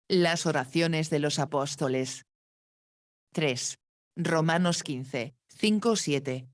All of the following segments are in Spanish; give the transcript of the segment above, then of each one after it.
Las oraciones de los apóstoles. 3. Romanos 15, 5-7.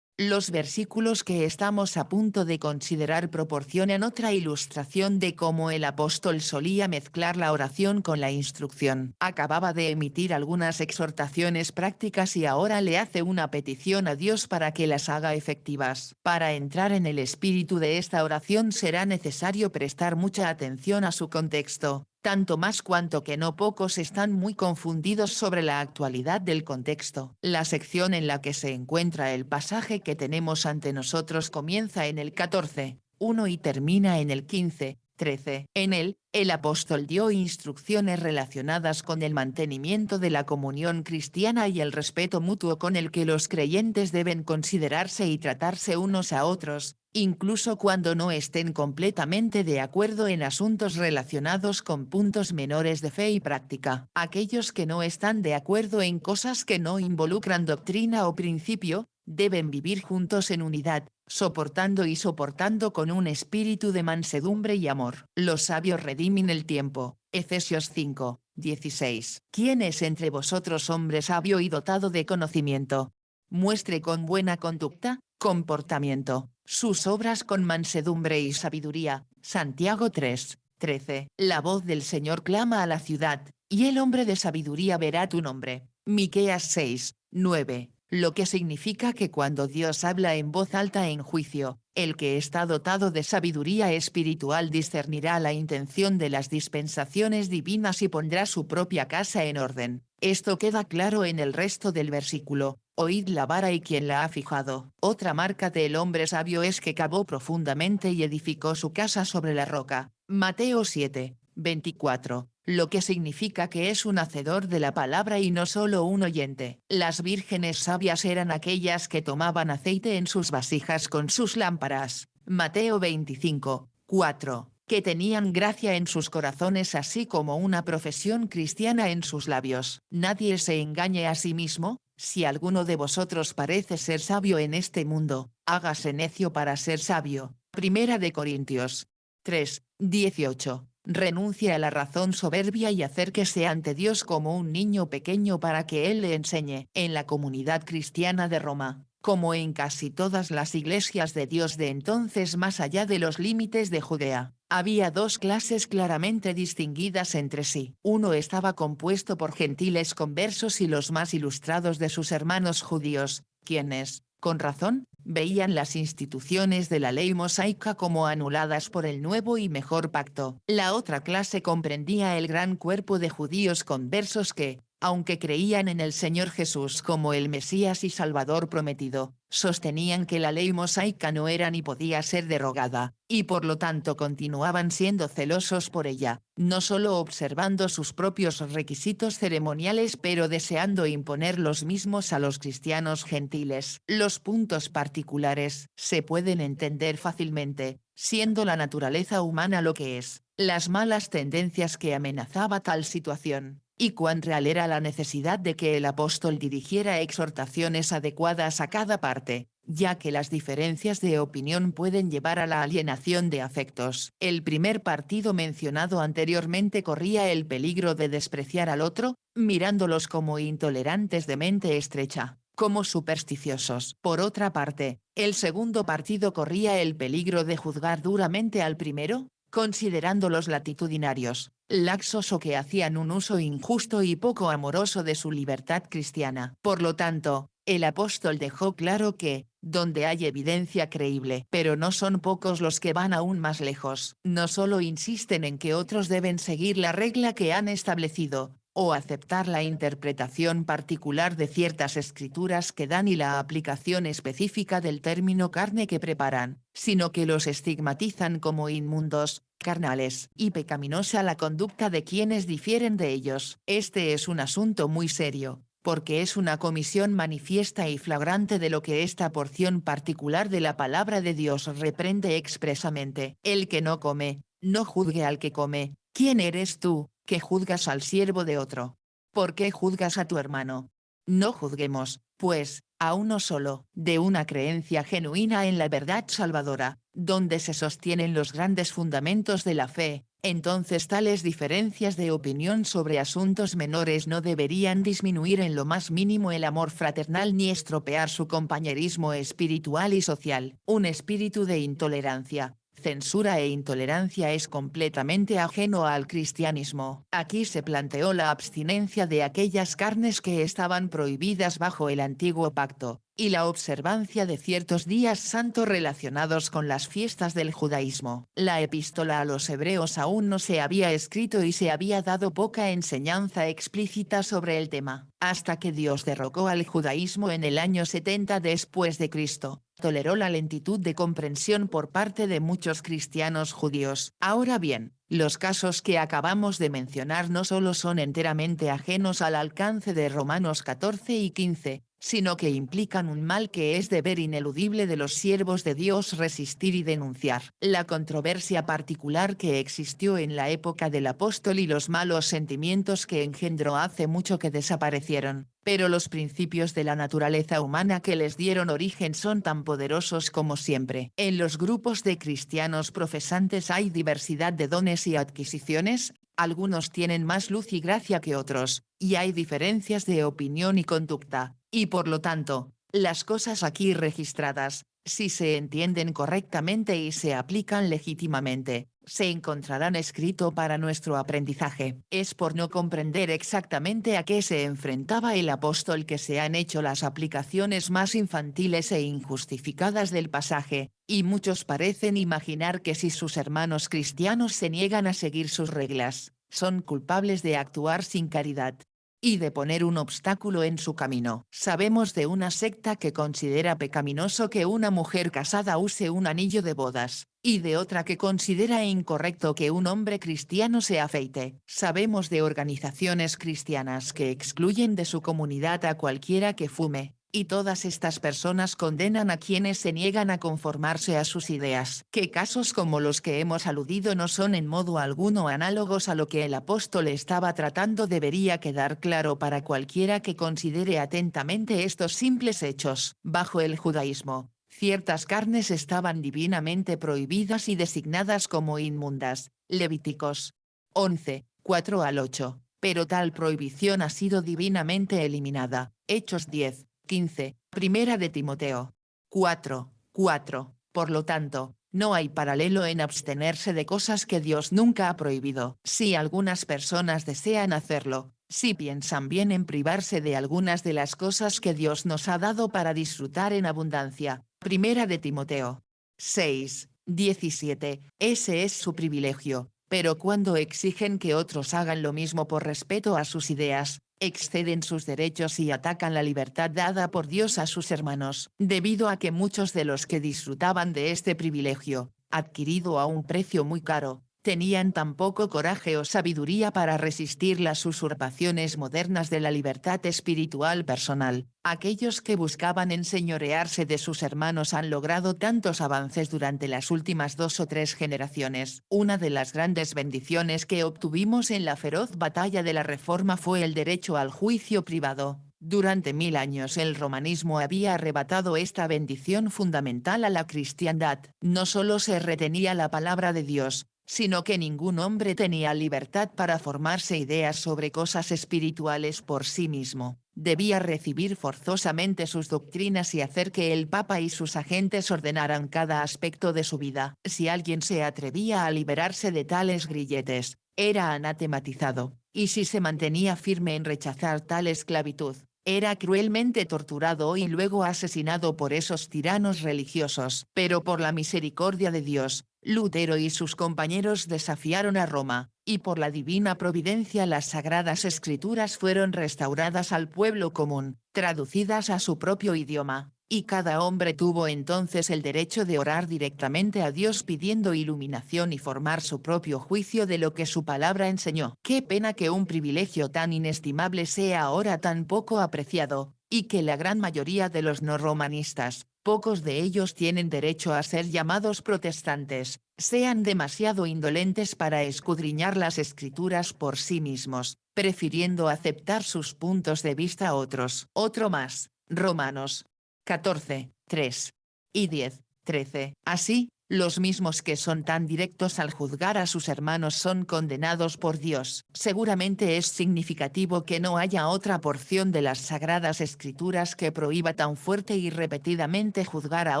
Los versículos que estamos a punto de considerar proporcionan otra ilustración de cómo el apóstol solía mezclar la oración con la instrucción. Acababa de emitir algunas exhortaciones prácticas y ahora le hace una petición a Dios para que las haga efectivas. Para entrar en el espíritu de esta oración será necesario prestar mucha atención a su contexto, tanto más cuanto que no pocos están muy confundidos sobre la actualidad del contexto. La sección en la que se encuentra el pasaje que tenemos ante nosotros comienza en el 14:1 y termina en el 15:13. En él, el apóstol dio instrucciones relacionadas con el mantenimiento de la comunión cristiana y el respeto mutuo con el que los creyentes deben considerarse y tratarse unos a otros, incluso cuando no estén completamente de acuerdo en asuntos relacionados con puntos menores de fe y práctica. Aquellos que no están de acuerdo en cosas que no involucran doctrina o principio, deben vivir juntos en unidad, soportando con un espíritu de mansedumbre y amor. Los sabios redimen el tiempo. Efesios 5:16. ¿Quién es entre vosotros hombre sabio y dotado de conocimiento? Muestre con buena conducta, comportamiento, sus obras con mansedumbre y sabiduría. Santiago 3:13. La voz del Señor clama a la ciudad, y el hombre de sabiduría verá tu nombre. Miqueas 6:9. Lo que significa que cuando Dios habla en voz alta en juicio, el que está dotado de sabiduría espiritual discernirá la intención de las dispensaciones divinas y pondrá su propia casa en orden. Esto queda claro en el resto del versículo. Oíd la vara y quien la ha fijado. Otra marca del hombre sabio es que cavó profundamente y edificó su casa sobre la roca. Mateo 7:24. Lo que significa que es un hacedor de la palabra y no solo un oyente. Las vírgenes sabias eran aquellas que tomaban aceite en sus vasijas con sus lámparas. Mateo 25:4. Que tenían gracia en sus corazones así como una profesión cristiana en sus labios. Nadie se engañe a sí mismo. Si alguno de vosotros parece ser sabio en este mundo, hágase necio para ser sabio. Primera de Corintios 3:18. Renuncia a la razón soberbia y acérquese ante Dios como un niño pequeño para que Él le enseñe. En la comunidad cristiana de Roma, como en casi todas las iglesias de Dios de entonces más allá de los límites de Judea, había dos clases claramente distinguidas entre sí. Uno estaba compuesto por gentiles conversos y los más ilustrados de sus hermanos judíos, quienes, con razón, veían las instituciones de la ley mosaica como anuladas por el nuevo y mejor pacto. La otra clase comprendía el gran cuerpo de judíos conversos que, aunque creían en el Señor Jesús como el Mesías y Salvador prometido, sostenían que la ley mosaica no era ni podía ser derogada, y por lo tanto continuaban siendo celosos por ella, no solo observando sus propios requisitos ceremoniales pero deseando imponer los mismos a los cristianos gentiles. Los puntos particulares se pueden entender fácilmente, siendo la naturaleza humana lo que es, las malas tendencias que amenazaba tal situación, y cuán real era la necesidad de que el apóstol dirigiera exhortaciones adecuadas a cada parte, ya que las diferencias de opinión pueden llevar a la alienación de afectos. El primer partido mencionado anteriormente corría el peligro de despreciar al otro, mirándolos como intolerantes de mente estrecha, como supersticiosos. Por otra parte, el segundo partido corría el peligro de juzgar duramente al primero, considerándolos latitudinarios, laxos o que hacían un uso injusto y poco amoroso de su libertad cristiana. Por lo tanto, el apóstol dejó claro que, donde hay evidencia creíble, pero no son pocos los que van aún más lejos, no solo insisten en que otros deben seguir la regla que han establecido, o aceptar la interpretación particular de ciertas escrituras que dan y la aplicación específica del término carne que preparan, sino que los estigmatizan como inmundos, carnales y pecaminosa la conducta de quienes difieren de ellos. Este es un asunto muy serio, porque es una comisión manifiesta y flagrante de lo que esta porción particular de la palabra de Dios reprende expresamente. El que no come, no juzgue al que come. ¿Quién eres tú, que juzgas al siervo de otro? ¿Por qué juzgas a tu hermano? No juzguemos, pues, a uno solo, de una creencia genuina en la verdad salvadora, donde se sostienen los grandes fundamentos de la fe, Entonces tales diferencias de opinión sobre asuntos menores no deberían disminuir en lo más mínimo el amor fraternal ni estropear su compañerismo espiritual y social. Un espíritu de intolerancia, censura e intolerancia es completamente ajeno al cristianismo. Aquí se planteó la abstinencia de aquellas carnes que estaban prohibidas bajo el antiguo pacto, y la observancia de ciertos días santos relacionados con las fiestas del judaísmo. La epístola a los hebreos aún no se había escrito y se había dado poca enseñanza explícita sobre el tema, hasta que Dios derrocó al judaísmo en el año 70 después de Cristo. Toleró la lentitud de comprensión por parte de muchos cristianos judíos. Ahora bien, los casos que acabamos de mencionar no solo son enteramente ajenos al alcance de Romanos 14 y 15, sino que implican un mal que es deber ineludible de los siervos de Dios resistir y denunciar. La controversia particular que existió en la época del apóstol y los malos sentimientos que engendró hace mucho que desaparecieron, pero los principios de la naturaleza humana que les dieron origen son tan poderosos como siempre. En los grupos de cristianos profesantes hay diversidad de dones y adquisiciones, algunos tienen más luz y gracia que otros, y hay diferencias de opinión y conducta, y por lo tanto, las cosas aquí registradas, si se entienden correctamente y se aplican legítimamente, se encontrarán escrito para nuestro aprendizaje. Es por no comprender exactamente a qué se enfrentaba el apóstol que se han hecho las aplicaciones más infantiles e injustificadas del pasaje, y muchos parecen imaginar que si sus hermanos cristianos se niegan a seguir sus reglas, son culpables de actuar sin caridad y de poner un obstáculo en su camino. Sabemos de una secta que considera pecaminoso que una mujer casada use un anillo de bodas, y de otra que considera incorrecto que un hombre cristiano se afeite. Sabemos de organizaciones cristianas que excluyen de su comunidad a cualquiera que fume, y todas estas personas condenan a quienes se niegan a conformarse a sus ideas. Que casos como los que hemos aludido no son en modo alguno análogos a lo que el apóstol estaba tratando debería quedar claro para cualquiera que considere atentamente estos simples hechos. Bajo el judaísmo, ciertas carnes estaban divinamente prohibidas y designadas como inmundas. Levíticos 11, 4 al 8. Pero tal prohibición ha sido divinamente eliminada. Hechos 10. 15, Primera de Timoteo 4, 4. Por lo tanto, no hay paralelo en abstenerse de cosas que Dios nunca ha prohibido. Si algunas personas desean hacerlo, si piensan bien en privarse de algunas de las cosas que Dios nos ha dado para disfrutar en abundancia. Primera de Timoteo 6, 17. Ese es su privilegio, pero cuando exigen que otros hagan lo mismo por respeto a sus ideas, exceden sus derechos y atacan la libertad dada por Dios a sus hermanos. Debido a que muchos de los que disfrutaban de este privilegio, adquirido a un precio muy caro, tenían tan poco coraje o sabiduría para resistir las usurpaciones modernas de la libertad espiritual personal, aquellos que buscaban enseñorearse de sus hermanos han logrado tantos avances durante las últimas 2 o 3 generaciones. Una de las grandes bendiciones que obtuvimos en la feroz batalla de la Reforma fue el derecho al juicio privado. Durante 1000 años el romanismo había arrebatado esta bendición fundamental a la cristiandad. No solo se retenía la palabra de Dios, sino que ningún hombre tenía libertad para formarse ideas sobre cosas espirituales por sí mismo. Debía recibir forzosamente sus doctrinas y hacer que el Papa y sus agentes ordenaran cada aspecto de su vida. Si alguien se atrevía a liberarse de tales grilletes, era anatematizado, y si se mantenía firme en rechazar tal esclavitud, era cruelmente torturado y luego asesinado por esos tiranos religiosos. Pero por la misericordia de Dios, Lutero y sus compañeros desafiaron a Roma, y por la divina providencia las sagradas escrituras fueron restauradas al pueblo común, traducidas a su propio idioma, y cada hombre tuvo entonces el derecho de orar directamente a Dios pidiendo iluminación y formar su propio juicio de lo que su palabra enseñó. Qué pena que un privilegio tan inestimable sea ahora tan poco apreciado, y que la gran mayoría de los no romanistas, pocos de ellos tienen derecho a ser llamados protestantes, sean demasiado indolentes para escudriñar las escrituras por sí mismos, prefiriendo aceptar sus puntos de vista a otros. Otro más, Romanos 14, 3 y 10, 13. Así, Los mismos que son tan directos al juzgar a sus hermanos son condenados por Dios. Seguramente es significativo que no haya otra porción de las Sagradas Escrituras que prohíba tan fuerte y repetidamente juzgar a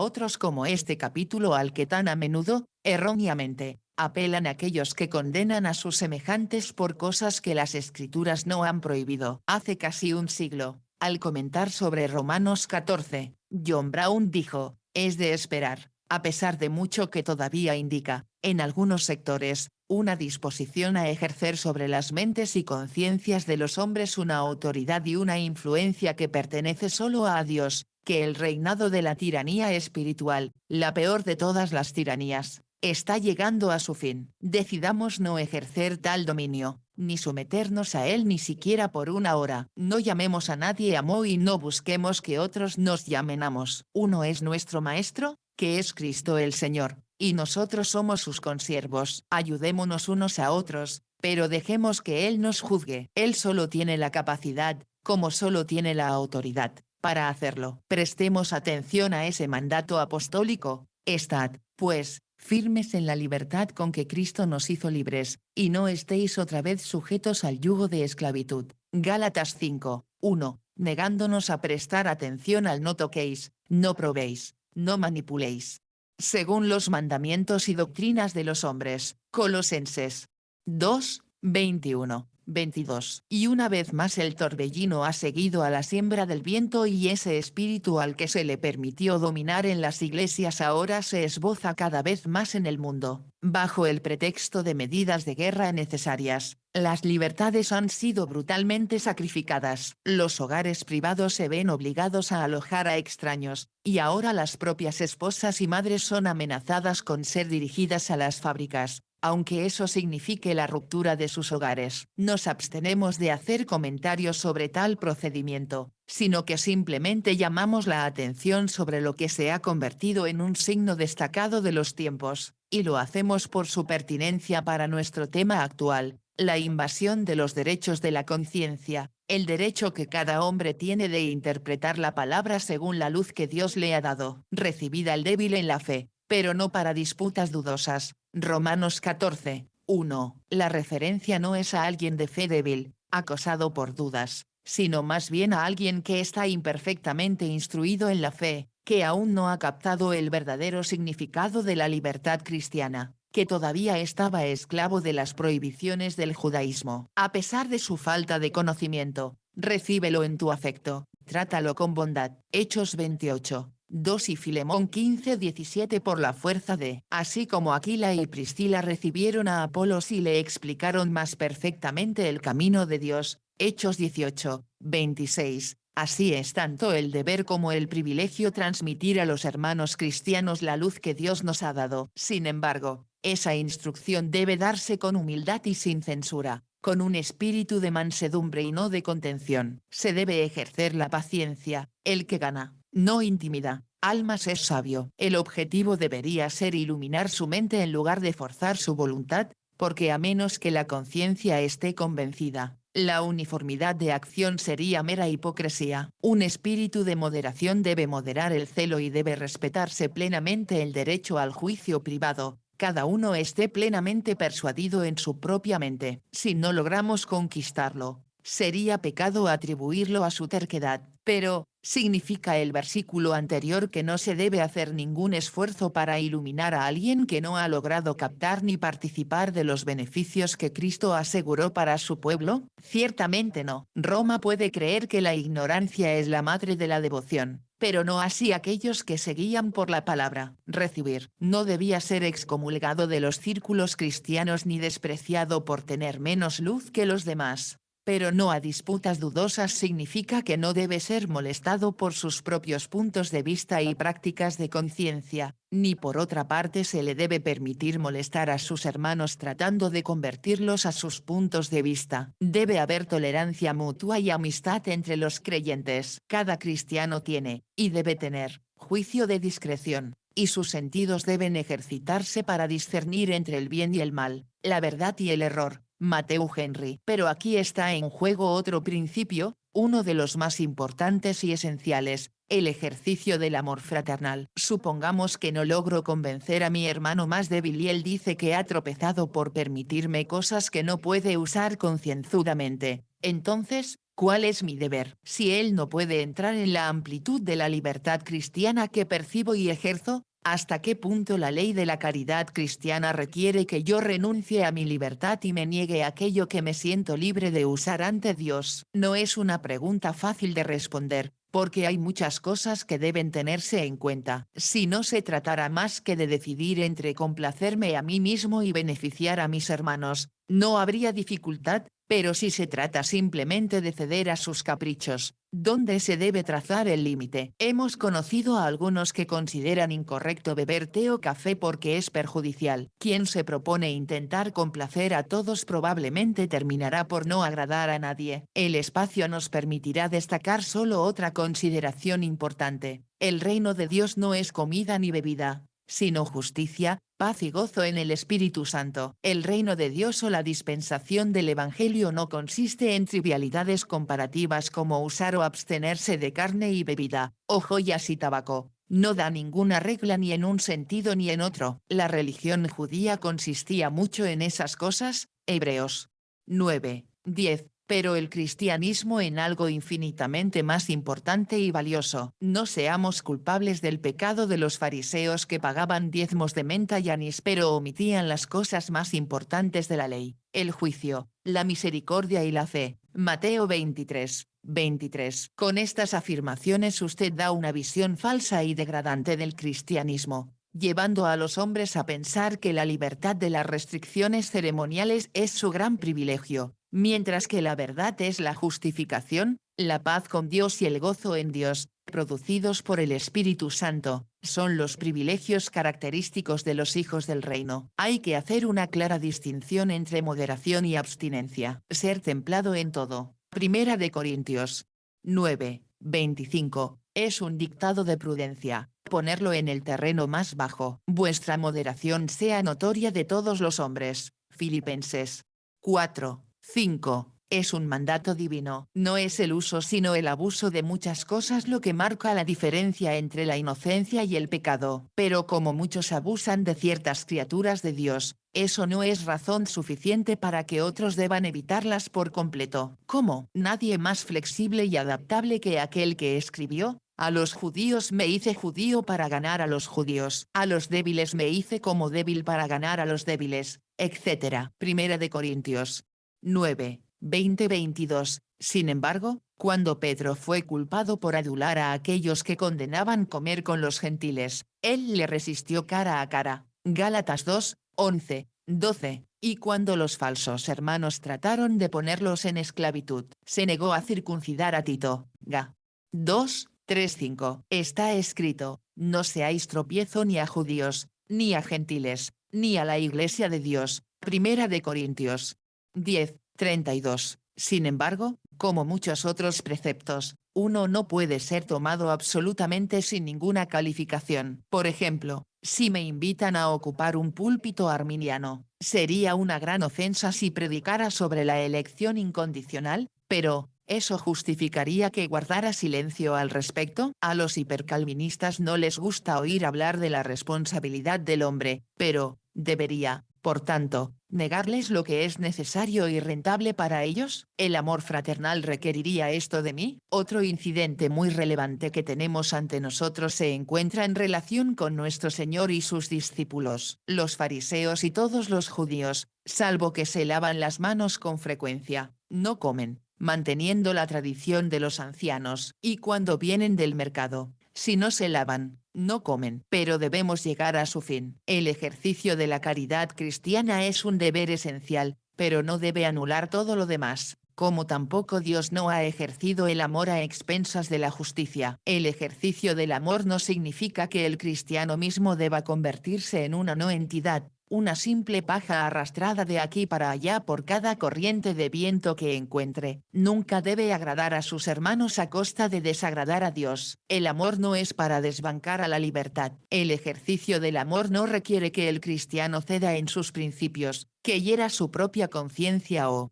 otros como este capítulo al que tan a menudo, erróneamente, apelan aquellos que condenan a sus semejantes por cosas que las Escrituras no han prohibido. Hace casi un siglo, al comentar sobre Romanos 14, John Brown dijo, es de esperar, a pesar de mucho que todavía indica, en algunos sectores, una disposición a ejercer sobre las mentes y conciencias de los hombres una autoridad y una influencia que pertenece solo a Dios, que el reinado de la tiranía espiritual, la peor de todas las tiranías, está llegando a su fin. Decidamos no ejercer tal dominio, ni someternos a él ni siquiera por una hora. No llamemos a nadie amo y no busquemos que otros nos llamen amos. Uno es nuestro Maestro, que es Cristo el Señor, y nosotros somos sus consiervos. Ayudémonos unos a otros, pero dejemos que Él nos juzgue. Él solo tiene la capacidad, como solo tiene la autoridad, para hacerlo. Prestemos atención a ese mandato apostólico. Estad, pues, firmes en la libertad con que Cristo nos hizo libres, y no estéis otra vez sujetos al yugo de esclavitud. Gálatas 5, 1, negándonos a prestar atención al no toquéis, no probéis, no manipuléis, según los mandamientos y doctrinas de los hombres. Colosenses 2, 21, 22. Y una vez más el torbellino ha seguido a la siembra del viento y ese espíritu al que se le permitió dominar en las iglesias ahora se esboza cada vez más en el mundo. Bajo el pretexto de medidas de guerra necesarias, las libertades han sido brutalmente sacrificadas. Los hogares privados se ven obligados a alojar a extraños, y ahora las propias esposas y madres son amenazadas con ser dirigidas a las fábricas, aunque eso signifique la ruptura de sus hogares. Nos abstenemos de hacer comentarios sobre tal procedimiento, sino que simplemente llamamos la atención sobre lo que se ha convertido en un signo destacado de los tiempos, y lo hacemos por su pertinencia para nuestro tema actual, la invasión de los derechos de la conciencia, el derecho que cada hombre tiene de interpretar la palabra según la luz que Dios le ha dado. Recibida el débil en la fe, pero no para disputas dudosas. Romanos 14, 1. La referencia no es a alguien de fe débil, acosado por dudas, sino más bien a alguien que está imperfectamente instruido en la fe, que aún no ha captado el verdadero significado de la libertad cristiana, que todavía estaba esclavo de las prohibiciones del judaísmo. A pesar de su falta de conocimiento, recíbelo en tu afecto, trátalo con bondad. Hechos 28. 2 y Filemón 15:17 por la fuerza de, así como Aquila y Priscila recibieron a Apolos y le explicaron más perfectamente el camino de Dios. Hechos 18, 26. Así es tanto el deber como el privilegio transmitir a los hermanos cristianos la luz que Dios nos ha dado. Sin embargo, esa instrucción debe darse con humildad y sin censura, con un espíritu de mansedumbre y no de contención. Se debe ejercer la paciencia. El que gana, no intimida almas es sabio. El objetivo debería ser iluminar su mente en lugar de forzar su voluntad, porque a menos que la conciencia esté convencida, la uniformidad de acción sería mera hipocresía. Un espíritu de moderación debe moderar el celo y debe respetarse plenamente el derecho al juicio privado. Cada uno esté plenamente persuadido en su propia mente. Si no logramos conquistarlo, sería pecado atribuirlo a su terquedad. Pero, ¿significa el versículo anterior que no se debe hacer ningún esfuerzo para iluminar a alguien que no ha logrado captar ni participar de los beneficios que Cristo aseguró para su pueblo? Ciertamente no. Roma puede creer que la ignorancia es la madre de la devoción, pero no así aquellos que se guían por la palabra. Recibir. No debía ser excomulgado de los círculos cristianos ni despreciado por tener menos luz que los demás. Pero no a disputas dudosas significa que no debe ser molestado por sus propios puntos de vista y prácticas de conciencia, ni por otra parte se le debe permitir molestar a sus hermanos tratando de convertirlos a sus puntos de vista. Debe haber tolerancia mutua y amistad entre los creyentes. Cada cristiano tiene, y debe tener, juicio de discreción, y sus sentidos deben ejercitarse para discernir entre el bien y el mal, la verdad y el error. Matthew Henry. Pero aquí está en juego otro principio, uno de los más importantes y esenciales, El ejercicio del amor fraternal. Supongamos que no logro convencer a mi hermano más débil y él dice que ha tropezado por permitirme cosas que no puede usar concienzudamente. Entonces, ¿cuál es mi deber? Si él no puede entrar en la amplitud de la libertad cristiana que percibo y ejerzo, ¿hasta qué punto la ley de la caridad cristiana requiere que yo renuncie a mi libertad y me niegue aquello que me siento libre de usar ante Dios? No es una pregunta fácil de responder, porque hay muchas cosas que deben tenerse en cuenta. Si no se tratara más que de decidir entre complacerme a mí mismo y beneficiar a mis hermanos, no habría dificultad, pero si se trata simplemente de ceder a sus caprichos, ¿dónde se debe trazar el límite? Hemos conocido a algunos que consideran incorrecto beber té o café porque es perjudicial. Quien se propone intentar complacer a todos probablemente terminará por no agradar a nadie. El espacio nos permitirá destacar solo otra consideración importante. El reino de Dios no es comida ni bebida, sino justicia, paz y gozo en el Espíritu Santo. El reino de Dios o la dispensación del Evangelio no consiste en trivialidades comparativas como usar o abstenerse de carne y bebida, o joyas y tabaco. No da ninguna regla ni en un sentido ni en otro. La religión judía consistía mucho en esas cosas, Hebreos 9, 10. Pero el cristianismo en algo infinitamente más importante y valioso. No seamos culpables del pecado de los fariseos que pagaban diezmos de menta y anís pero omitían las cosas más importantes de la ley, el juicio, la misericordia y la fe. Mateo 23, 23. Con estas afirmaciones usted da una visión falsa y degradante del cristianismo, llevando a los hombres a pensar que la libertad de las restricciones ceremoniales es su gran privilegio, mientras que la verdad es la justificación, la paz con Dios y el gozo en Dios, producidos por el Espíritu Santo, son los privilegios característicos de los hijos del reino. Hay que hacer una clara distinción entre moderación y abstinencia. Ser templado en todo. Primera de Corintios 9, 25, es un dictado de prudencia. Ponerlo en el terreno más bajo. Vuestra moderación sea notoria de todos los hombres. Filipenses 4, 5. Es un mandato divino. No es el uso sino el abuso de muchas cosas lo que marca la diferencia entre la inocencia y el pecado. Pero como muchos abusan de ciertas criaturas de Dios, eso no es razón suficiente para que otros deban evitarlas por completo. ¿Cómo? Nadie más flexible y adaptable que aquel que escribió: a los judíos me hice judío para ganar a los judíos, a los débiles me hice como débil para ganar a los débiles, etc. Primera de Corintios 9, 20-22. Sin embargo, cuando Pedro fue culpado por adular a aquellos que condenaban comer con los gentiles, él le resistió cara a cara. Gálatas 2, 11, 12. Y cuando los falsos hermanos trataron de ponerlos en esclavitud, se negó a circuncidar a Tito. Ga. 2, 3, 5. Está escrito: no seáis tropiezo ni a judíos, ni a gentiles, ni a la iglesia de Dios. Primera de Corintios 10, 32. Sin embargo, como muchos otros preceptos, uno no puede ser tomado absolutamente sin ninguna calificación. Por ejemplo, si me invitan a ocupar un púlpito arminiano, sería una gran ofensa si predicara sobre la elección incondicional, pero ¿eso justificaría que guardara silencio al respecto? A los hipercalvinistas no les gusta oír hablar de la responsabilidad del hombre, pero debería, por tanto, negarles lo que es necesario y rentable para ellos. ¿El amor fraternal requeriría esto de mí? Otro incidente muy relevante que tenemos ante nosotros se encuentra en relación con nuestro Señor y sus discípulos. Los fariseos y todos los judíos, salvo que se lavan las manos con frecuencia, no comen, manteniendo la tradición de los ancianos, y cuando vienen del mercado, si no se lavan, no comen. Pero debemos llegar a su fin. El ejercicio de la caridad cristiana es un deber esencial, pero no debe anular todo lo demás, como tampoco Dios no ha ejercido el amor a expensas de la justicia. El ejercicio del amor no significa que el cristiano mismo deba convertirse en una no entidad, una simple paja arrastrada de aquí para allá por cada corriente de viento que encuentre. Nunca debe agradar a sus hermanos a costa de desagradar a Dios. El amor no es para desbancar a la libertad. El ejercicio del amor no requiere que el cristiano ceda en sus principios, que hiera su propia conciencia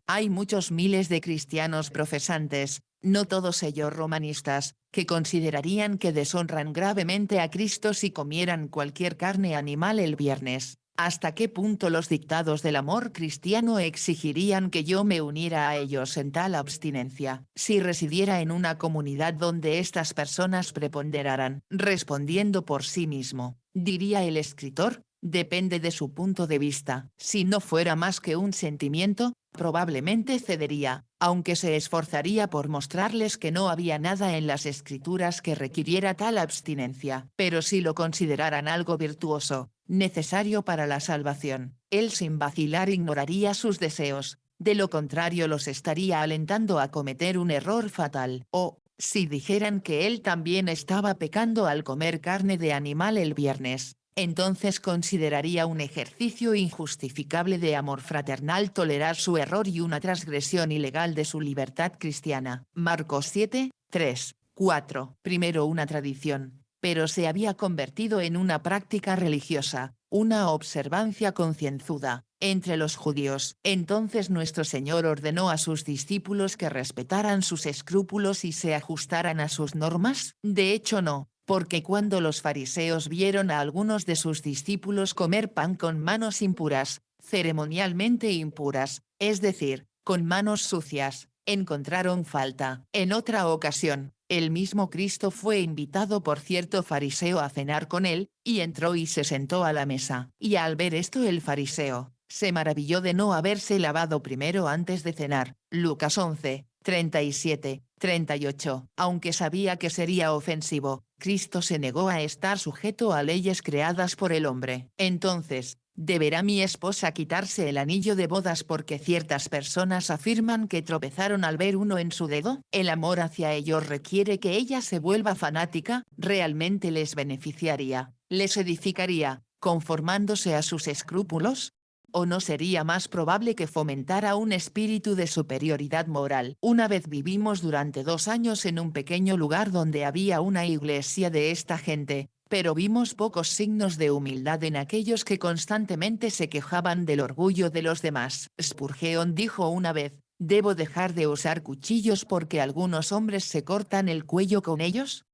hay muchos miles de cristianos profesantes, no todos ellos romanistas, que considerarían que deshonran gravemente a Cristo si comieran cualquier carne animal el viernes. ¿Hasta qué punto los dictados del amor cristiano exigirían que yo me uniera a ellos en tal abstinencia? Si residiera en una comunidad donde estas personas preponderaran, respondiendo por sí mismo, diría el escritor, depende de su punto de vista. Si no fuera más que un sentimiento, probablemente cedería, aunque se esforzaría por mostrarles que no había nada en las escrituras que requiriera tal abstinencia. Pero si lo consideraran algo virtuoso, necesario para la salvación, él sin vacilar ignoraría sus deseos, de lo contrario los estaría alentando a cometer un error fatal. O, si dijeran que él también estaba pecando al comer carne de animal el viernes, entonces consideraría un ejercicio injustificable de amor fraternal tolerar su error y una transgresión ilegal de su libertad cristiana. Marcos 7, 3, 4. Primero una tradición, pero se había convertido en una práctica religiosa, una observancia concienzuda, entre los judíos. Entonces nuestro Señor ordenó a sus discípulos que respetaran sus escrúpulos y se ajustaran a sus normas. De hecho no, porque cuando los fariseos vieron a algunos de sus discípulos comer pan con manos impuras, ceremonialmente impuras, es decir, con manos sucias, encontraron falta. En otra ocasión, el mismo Cristo fue invitado por cierto fariseo a cenar con él, y entró y se sentó a la mesa. Y al ver esto el fariseo, se maravilló de no haberse lavado primero antes de cenar. Lucas 11, 37, 38. Aunque sabía que sería ofensivo, Cristo se negó a estar sujeto a leyes creadas por el hombre. Entonces, ¿deberá mi esposa quitarse el anillo de bodas porque ciertas personas afirman que tropezaron al ver uno en su dedo? ¿El amor hacia ellos requiere que ella se vuelva fanática? ¿Realmente les beneficiaría, les edificaría, conformándose a sus escrúpulos? ¿O no sería más probable que fomentara un espíritu de superioridad moral? Una vez vivimos durante 2 años en un pequeño lugar donde había una iglesia de esta gente, pero vimos pocos signos de humildad en aquellos que constantemente se quejaban del orgullo de los demás. Spurgeon dijo una vez, ¿debo dejar de usar cuchillos porque algunos hombres se cortan el cuello con ellos?